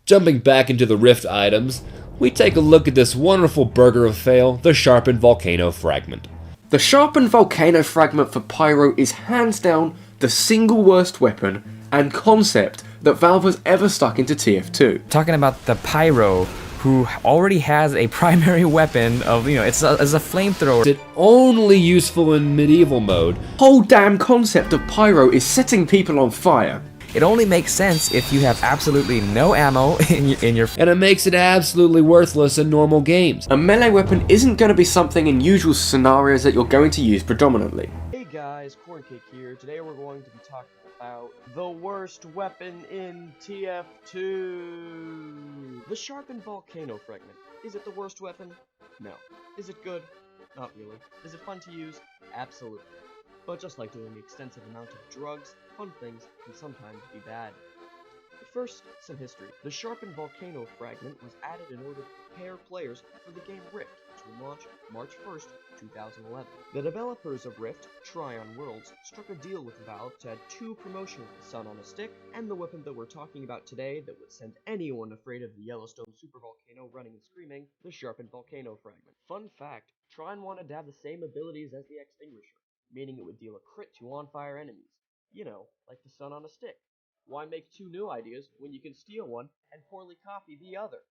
Jumping back into the Rift items, we take a look at this wonderful burger of fail, the Sharpened Volcano Fragment. The Sharpened Volcano Fragment for Pyro is hands down the single worst weapon and concept that Valve has ever stuck into TF2. Talking about the Pyro, who already has a primary weapon of, it's a flamethrower. It's only useful in medieval mode. The whole damn concept of Pyro is setting people on fire. It only makes sense if you have absolutely no ammo in your... And it makes it absolutely worthless in normal games. A melee weapon isn't going to be something in usual scenarios that you're going to use predominantly. Hey guys, Corncake here. Today we're going to be talking about the worst weapon in TF2. The Sharpened Volcano Fragment. Is it the worst weapon? No. Is it good? Not really. Is it fun to use? Absolutely. But just like doing the extensive amount of drugs, fun things can sometimes be bad. But first, some history. The Sharpened Volcano Fragment was added in order to prepare players for the game Rift, which will launch March 1st, 2011. The developers of Rift, Tryon Worlds, struck a deal with Valve to add two promotions, the Sun on a Stick, and the weapon that we're talking about today that would send anyone afraid of the Yellowstone supervolcano running and screaming, the Sharpened Volcano Fragment. Fun fact, Tryon wanted to have the same abilities as the Extinguisher, meaning it would deal a crit to on-fire enemies. You know, like the Sun on a Stick. Why make two new ideas when you can steal one and poorly copy the other?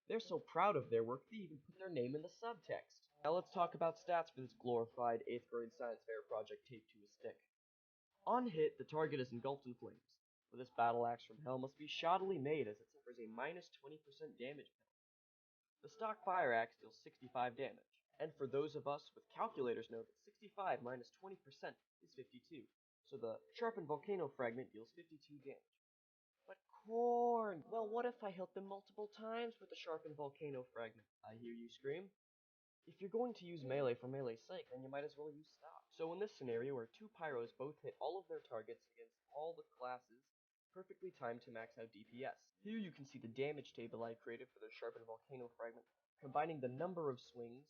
They're so proud of their work they even put their name in the subtext. Now let's talk about stats for this glorified 8th grade science fair project taped to a stick. On hit, the target is engulfed in flames, but this battle axe from hell must be shoddily made as it suffers a minus 20% damage penalty. The stock fire axe deals 65 damage, and for those of us with calculators know that 65 minus 20% is 52. So the Sharpened Volcano Fragment deals 52 damage. But Corn! Well, what if I hit them multiple times with the Sharpened Volcano Fragment? I hear you scream. If you're going to use melee for melee's sake, then you might as well use stock. So in this scenario where two pyros both hit all of their targets against all the classes, perfectly timed to max out DPS. Here you can see the damage table I created for the Sharpened Volcano Fragment, combining the number of swings,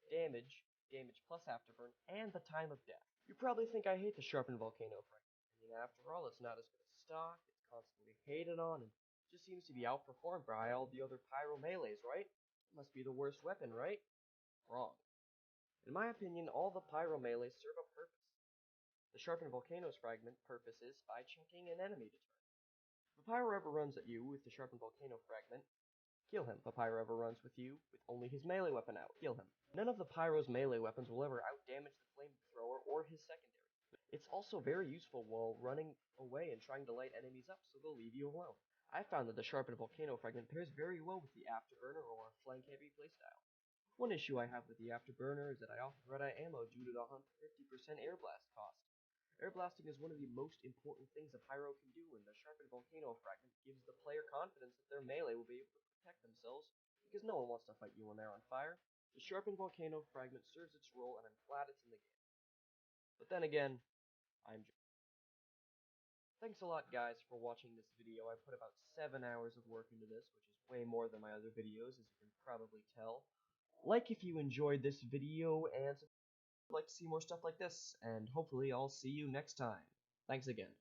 damage, damage plus afterburn, and the time of death. You probably think I hate the Sharpened Volcano Fragment. I mean, after all, it's not as good as stock, it's constantly hated on, and just seems to be outperformed by all the other pyro melees, right? It must be the worst weapon, right? Wrong. In my opinion, all the pyro melees serve a purpose. The Sharpened Volcano's Fragment purpose is by checking an enemy to turn. If a pyro ever runs at you with the Sharpened Volcano Fragment, kill him. If a pyro ever runs with you with only his melee weapon out, kill him. None of the pyro's melee weapons will ever outdamage the flamethrower or his secondary. It's also very useful while running away and trying to light enemies up so they'll leave you alone. I found that the Sharpened Volcano Fragment pairs very well with the Afterburner or flank heavy playstyle. One issue I have with the Afterburner is that I often run out of ammo due to the 150% air blast cost. Air blasting is one of the most important things a pyro can do, and the Sharpened Volcano Fragment gives the player confidence that their melee will be able to protect themselves, because no one wants to fight you when they're on fire. The Sharpened Volcano Fragment serves its role, and I'm glad it's in the game. But then again, I'm joking. Thanks a lot, guys, for watching this video. I put about 7 hours of work into this, which is way more than my other videos, as you can probably tell. Like if you enjoyed this video, and like to see more stuff like this, and hopefully I'll see you next time. Thanks again.